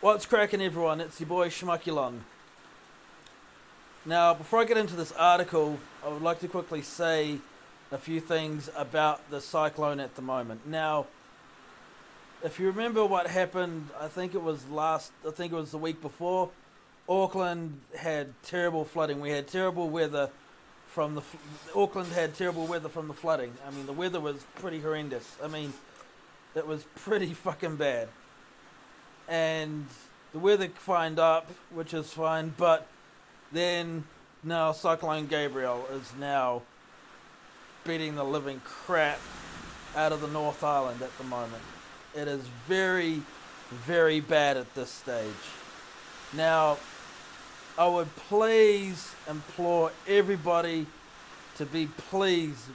What's cracking, everyone? It's your boy SchmuckuloN. Now, before I get into this article, I would like to quickly say a few things about the cyclone at the moment. Now, if you remember what happened, I think it was the week before, Auckland had terrible flooding. We had terrible weather from Auckland had terrible weather from the flooding. I mean, the weather was pretty horrendous. I mean, it was pretty fucking bad. And the weather fined up, which is fine, but then now Cyclone Gabrielle is now beating the living crap out of the North Island at the moment. It is very, very bad at this stage. Now, I would please implore everybody to be please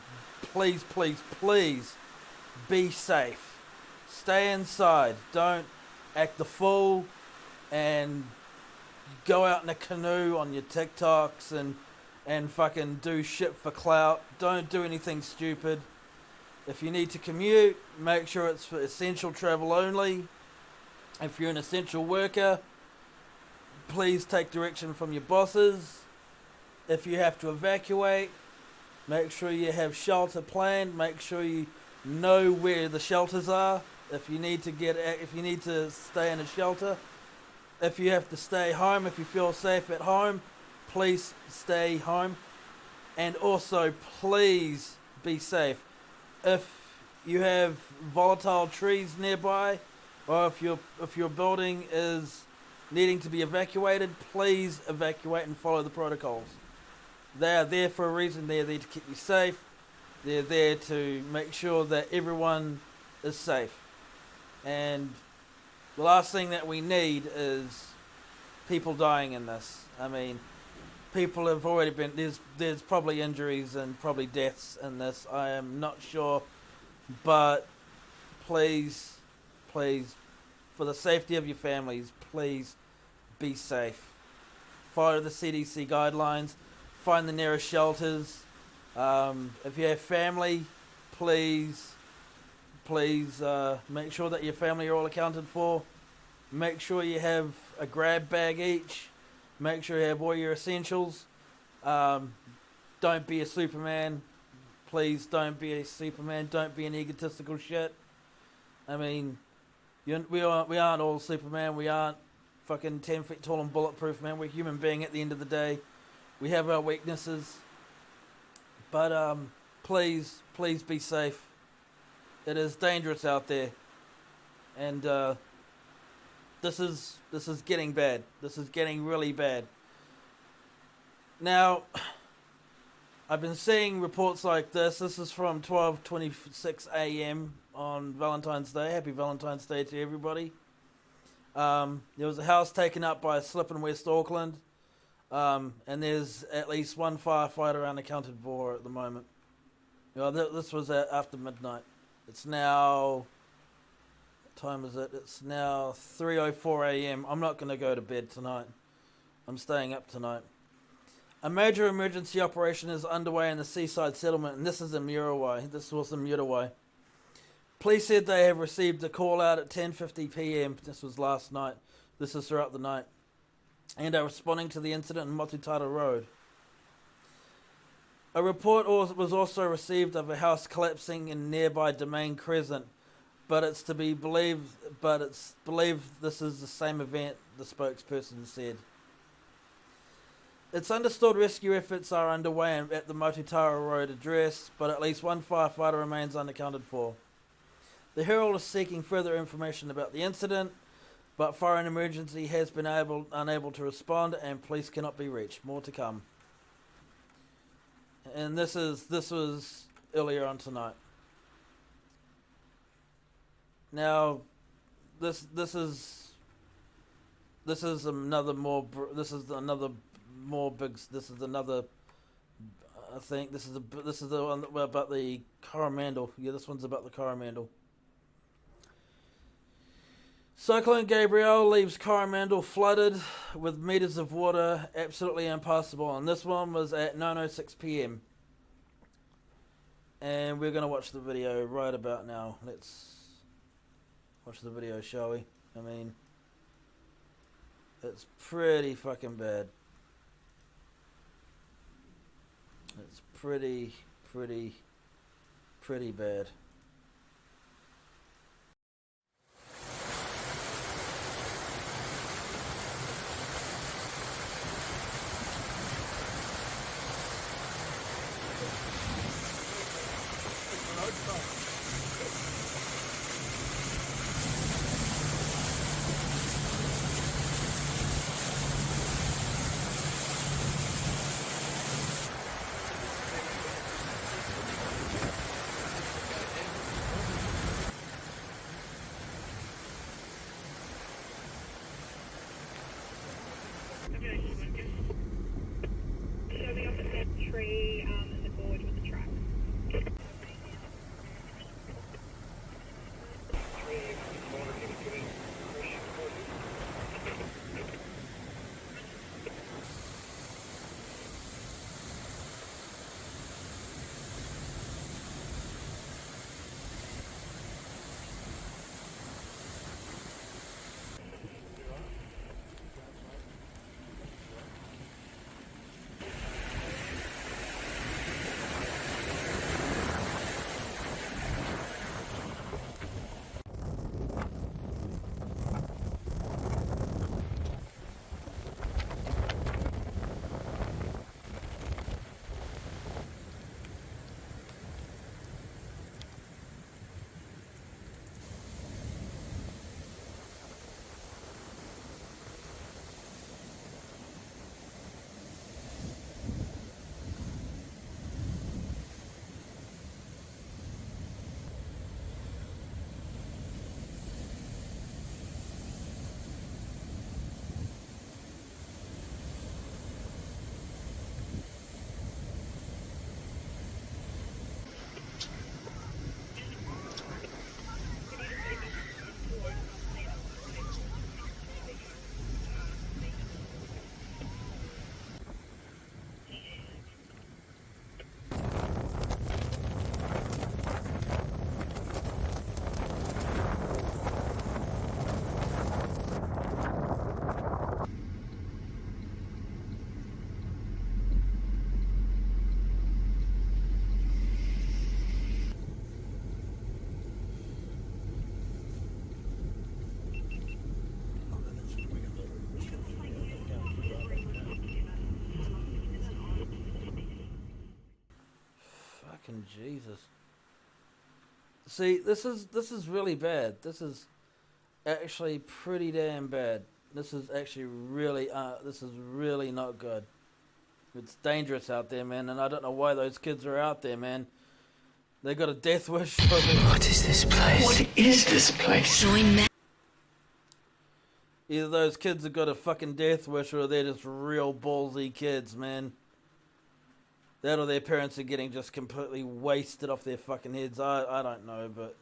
be safe. Stay inside. Don't act the fool and go out in a canoe on your TikToks and fucking do shit for clout. Don't do anything stupid. If you need to commute, make sure it's for essential travel only. If you're an essential worker, please take direction from your bosses. If you have to evacuate, make sure you have shelter planned. Make sure you know where the shelters are. If you need to stay in a shelter, if you have to stay home, if you feel safe at home, please stay home. And also, please be safe. If you have volatile trees nearby, or if your building is needing to be evacuated, please evacuate and follow the protocols. They are there for a reason. They are there to keep you safe. They're there to make sure that everyone is safe. And the last thing that we need is people dying in this. I mean, people have already been, there's probably injuries and probably deaths in this. I am not sure, but please, for the safety of your families, please be safe. Follow the CDC guidelines. Find the nearest shelters. If you have family, please make sure that your family are all accounted for. Make sure you have a grab bag each. Make sure you have all your essentials. Don't be a Superman. Please don't be a Superman. Don't be an egotistical shit. I mean, we aren't all Superman. We aren't fucking 10 feet tall and bulletproof, man. We're a human being at the end of the day. We have our weaknesses. But please be safe. It is dangerous out there, and this is getting bad. This is getting really bad. Now, I've been seeing reports like this. This is from 12:26 a.m. on Valentine's Day. Happy Valentine's Day to everybody. There was a house taken up by a slip in West Auckland, and there's at least one firefighter unaccounted for at the moment. This was after midnight. It's now, what time is it? It's now 3:04 a.m. I'm not going to go to bed tonight. I'm staying up tonight. A major emergency operation is underway in the seaside settlement, and this is in Muriwai. This was in Muriwai. Police said they have received a call out at 10:50 p.m. This was last night. This is throughout the night. And are responding to the incident in Motutara Road. A report was also received of a house collapsing in nearby Domain Crescent, but it's believed this is the same event, the spokesperson said. It's understood rescue efforts are underway at the Motutara Road address, but at least one firefighter remains unaccounted for. The Herald is seeking further information about the incident, but Fire and Emergency has been unable to respond, and police cannot be reached. More to come. And this was earlier on tonight. Now, this is another more. This is another more big. This is another. I think this is the one about the Coromandel. Yeah, this one's about the Coromandel. Cyclone Gabrielle leaves Coromandel flooded with meters of water, absolutely impassable. And this one was at 9:06 p.m. And we're going to watch the video right about now. Let's watch the video, shall we? I mean, It's pretty fucking bad. It's pretty bad. So the opposite tree in the gorge with the truck. Fucking Jesus. See, this is really bad. This is actually pretty damn bad. This is actually really not good. It's dangerous out there, man, and I don't know why those kids are out there, man. They got a death wish. What is this place? What is this place? Join me. Either those kids have got a fucking death wish or they're just real ballsy kids, man. That or their parents are getting just completely wasted off their fucking heads. I don't know, but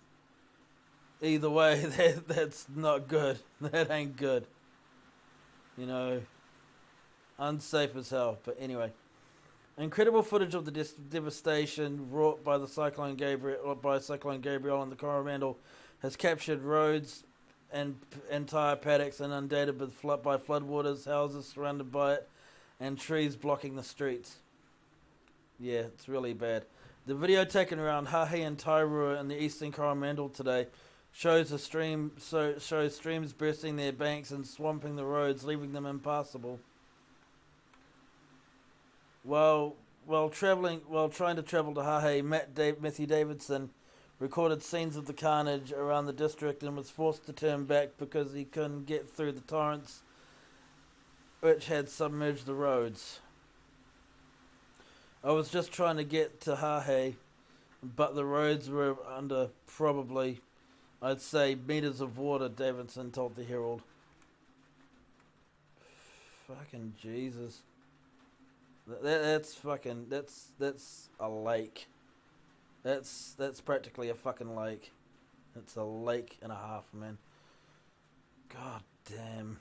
either way, that's not good. That ain't good. You know, unsafe as hell. But anyway, incredible footage of the devastation wrought by the Cyclone Gabrielle and the Coromandel has captured roads and entire paddocks inundated by floodwaters, houses surrounded by it, and trees blocking the streets. Yeah, it's really bad. The video taken around Hahe and Tairua in the eastern Coromandel today shows streams bursting their banks and swamping the roads, leaving them impassable. While trying to travel to Hahe, Matthew Davidson recorded scenes of the carnage around the district and was forced to turn back because he couldn't get through the torrents which had submerged the roads. I was just trying to get to Hahe, but the roads were under probably, I'd say, meters of water, Davidson told the Herald. Fucking Jesus. That's a lake. That's practically a fucking lake. It's a lake and a half, man. God damn.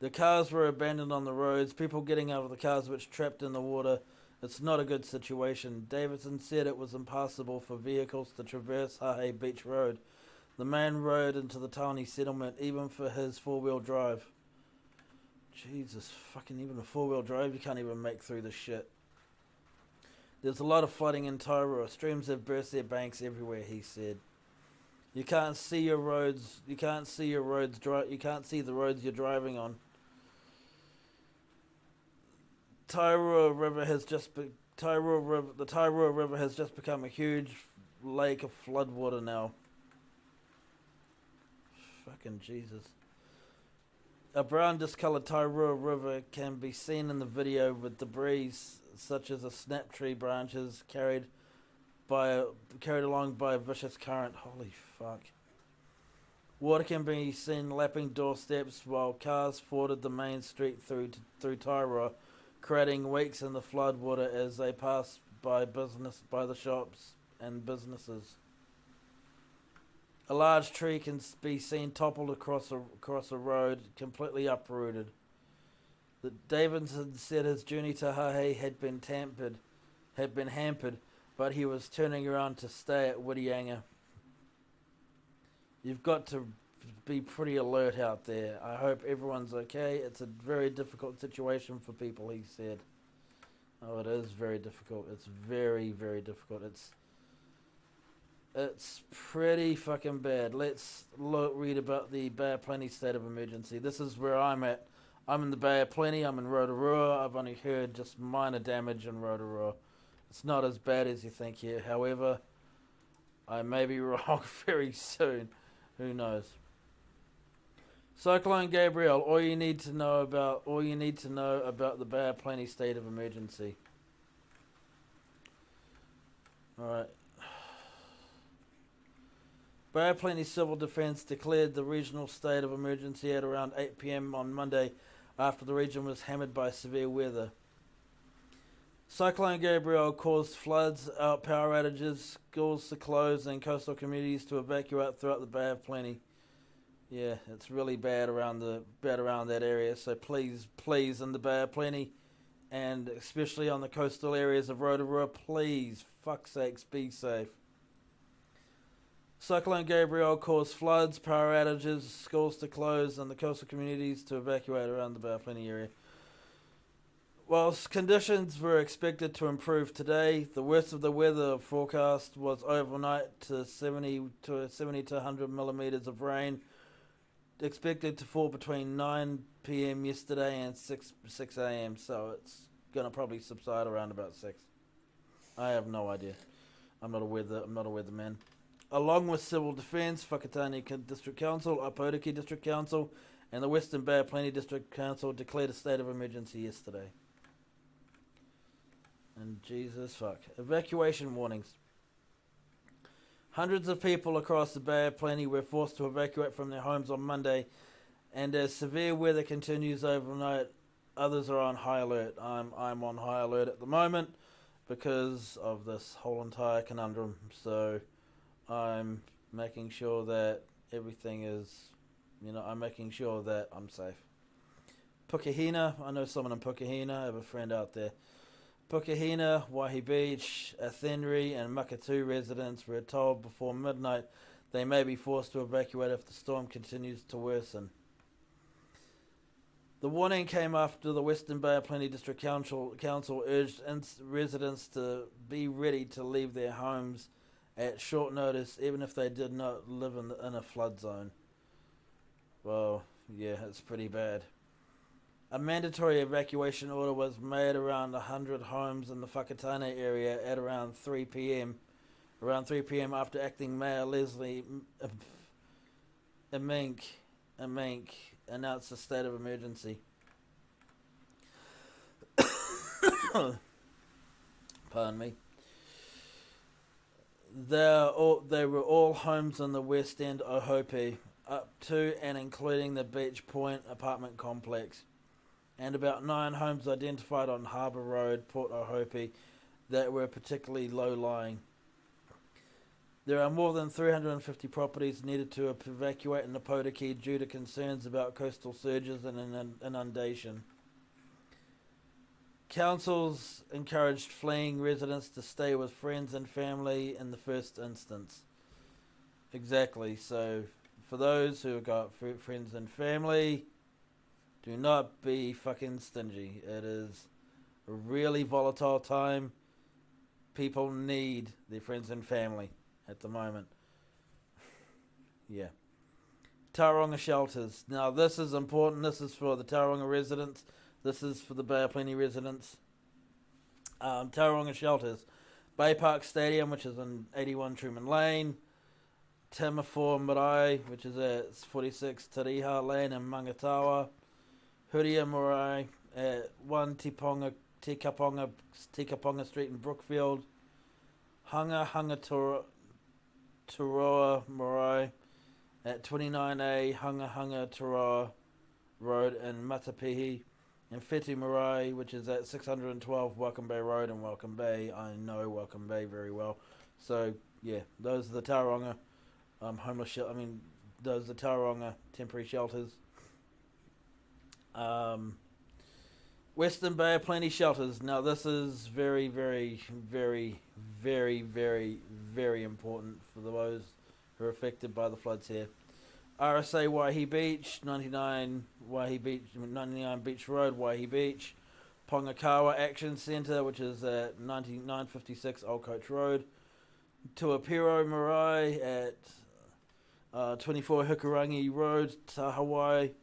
The cars were abandoned on the roads, people getting out of the cars which trapped in the water. It's not a good situation. Davidson said it was impossible for vehicles to traverse Hahe Beach Road. the main road into the tiny settlement, even for his four-wheel drive. Jesus, fucking even a four-wheel drive, you can't even make through this shit. There's a lot of flooding in Tairua. Streams have burst their banks everywhere, he said. You can't see your roads. You can't see your roads. You can't see the roads you're driving on. The Tairua River has just become a huge lake of floodwater now. Fucking Jesus. A brown discoloured Tairua River can be seen in the video with debris such as a snap tree branches carried along by a vicious current. Holy fuck. Water can be seen lapping doorsteps while cars forded the main street through Tairua, creating leaks in the floodwater as they pass by the shops and businesses. A large tree can be seen toppled across a road, completely uprooted. Davidson said his journey to Hahe had been hampered, but he was turning around to stay at Whitianga. You've got to be pretty alert out there. I hope everyone's okay. It's a very difficult situation for people, he said. Oh, it is very difficult. It's very, very difficult. It's pretty fucking bad. Let's read about the Bay of Plenty state of emergency. This is where I'm at. I'm in the Bay of Plenty. I'm in Rotorua. I've only heard just minor damage in Rotorua. It's not as bad as you think here. However, I may be wrong very soon. Who knows? Cyclone Gabrielle. All you need to know about the Bay of Plenty state of emergency. All right. Bay of Plenty Civil Defence declared the regional state of emergency at around 8 p.m. on Monday after the region was hammered by severe weather. Cyclone Gabrielle caused floods, power outages, schools to close, and coastal communities to evacuate throughout the Bay of Plenty. Yeah, it's really bad around that area. So please, in the Bay of Plenty, and especially on the coastal areas of Rotorua, please, fuck's sakes, be safe. Cyclone Gabrielle caused floods, power outages, schools to close, and the coastal communities to evacuate around the Bay of Plenty area. Whilst conditions were expected to improve today, the worst of the weather forecast was overnight to 70 to 100 millimeters of rain, expected to fall between 9 p.m. yesterday and 6 a.m. So it's gonna probably subside around about 6. I have no idea. I'm not a weatherman. Along with Civil Defence, Whakatane District Council, Opotiki District Council, and the Western Bay of Plenty District Council declared a state of emergency yesterday. And Jesus fuck. Evacuation warnings. Hundreds of people across the Bay of Plenty were forced to evacuate from their homes on Monday, and as severe weather continues overnight, others are on high alert. I'm on high alert at the moment because of this whole entire conundrum. So I'm making sure that everything is, I'm making sure that I'm safe. Pukahina, I know someone in Pukahina, I have a friend out there. Pukahina, Waihi Beach, Athenry and Makatu residents were told before midnight they may be forced to evacuate if the storm continues to worsen. The warning came after the Western Bay of Plenty District Council urged residents to be ready to leave their homes at short notice, even if they did not live in a flood zone. Well, yeah, it's pretty bad. A mandatory evacuation order was made around 100 homes in the Whakatane area at around 3 p.m. Around 3 p.m. after Acting Mayor Leslie Amink announced a state of emergency. Pardon me. They were all homes in the West End Ohope, up to and including the Beach Point apartment complex, and about 9 homes identified on Harbour Road, Port Ohope, that were particularly low-lying. There are more than 350 properties needed to evacuate in Opotiki due to concerns about coastal surges and inundation. Councils encouraged fleeing residents to stay with friends and family in the first instance. Exactly. So, for those who have got friends and family, do not be fucking stingy. It is a really volatile time. People need their friends and family at the moment. Yeah. Tauranga shelters. Now, this is important. This is for the Tauranga residents. This is for the Bay of Plenty residents. Tauranga shelters. Bay Park Stadium, which is in 81 Truman Lane. Timafo Marae, which is at 46 Tariha Lane in Mangatawa. Huria Marae at 1 Tikaponga Street in Brookfield. Hanga Turoa Marae at 29A Hanga Turoa Road in Matapihi. And Whetu Marae, which is at 612 Welcome Bay Road in Welcome Bay. I know Welcome Bay very well. So, yeah, those are the Tauranga homeless shelter. Those are the Tauranga temporary shelters. Western Bay of Plenty shelters. Now, this is very, very, very, very, very, very important for those who are affected by the floods here. RSA Waihi Beach, 99 Beach Road, Waihi Beach. Pongakawa Action Centre, which is at 956 Old Coach Road. Tuapiro Marae at 24 Hikurangi Road, Tahawai.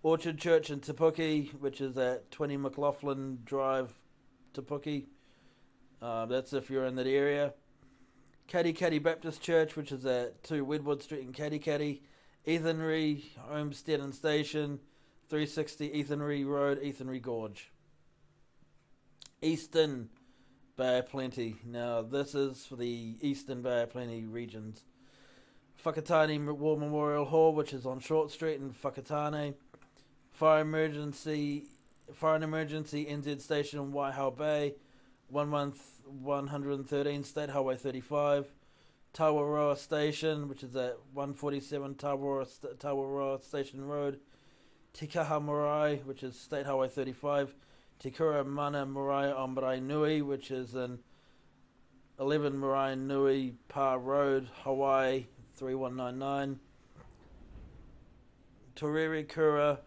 Orchard Church in Tapuki, which is at 20 McLaughlin Drive, Tapuki. That's if you're in that area. Katikati Baptist Church, which is at 2 Wedwood Street in Katikati. Ethanry, Homestead and Station, 360 Ethanry Road, Ethanry Gorge. Eastern Bay of Plenty. Now, this is for the Eastern Bay of Plenty regions. Whakatane War Memorial Hall, which is on Short Street in Whakatane. Fire and Emergency NZ Station in Waihau Bay, 113 State Highway 35. Tawaroa Station, which is at 147 Tawaroa Station Road. Tikaha Marae, which is State Highway 35. Tikura Mana Marae on Marae Nui, which is in 11 Marae Nui Pa Road, Hawaii 3199. Toreri Kura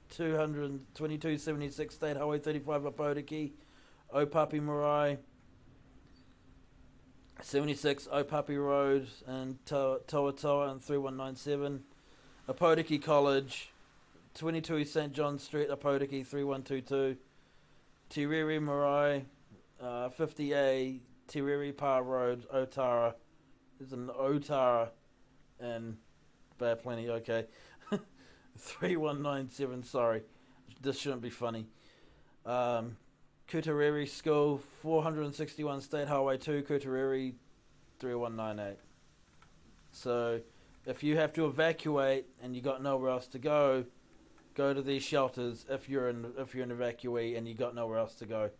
2276 State Highway 35 Opotiki. Opapi Marae 76 Opapi Road and Toa and 3197. Opotiki College 22 St John Street Opotiki 3122. Tiriri Marae 50A Tiriri Pa Road Otara. There's an Otara and Bay of Plenty, okay. 3197, sorry. This shouldn't be funny. Kutariri School, 461 State Highway 2, Kutariri 3198. So, if you have to evacuate and you got nowhere else to go to these shelters. If you're an evacuee and you got nowhere else to go,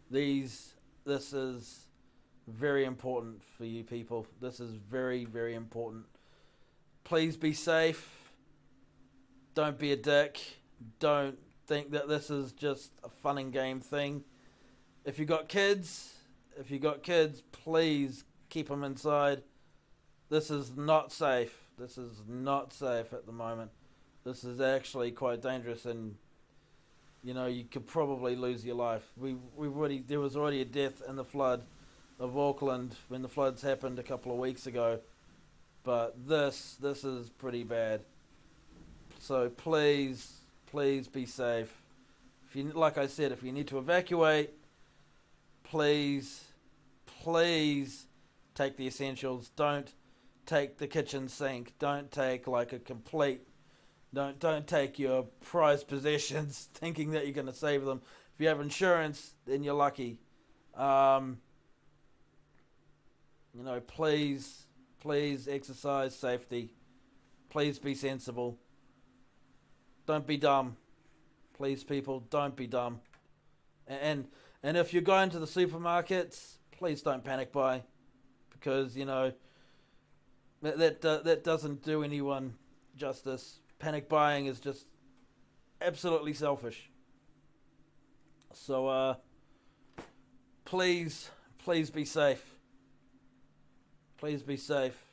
this is very important for you people. This is very, very important. Please be safe. Don't be a dick. Don't think that this is just a fun and game thing. If you got kids, please keep them inside. This is not safe. This is not safe at the moment. This is actually quite dangerous, and you could probably lose your life. There was already a death in the flood of Auckland when the floods happened a couple of weeks ago, but this is pretty bad. So please be safe. Like I said, if you need to evacuate, please take the essentials. Don't take the kitchen sink. Don't take Don't take your prized possessions thinking that you're going to save them. If you have insurance, then you're lucky. Please exercise safety. Please be sensible. Don't be dumb. Please, people, don't be dumb. And if you're going to the supermarkets, please don't panic buy, because that doesn't do anyone justice. Panic buying is just absolutely selfish. So please be safe. Please be safe.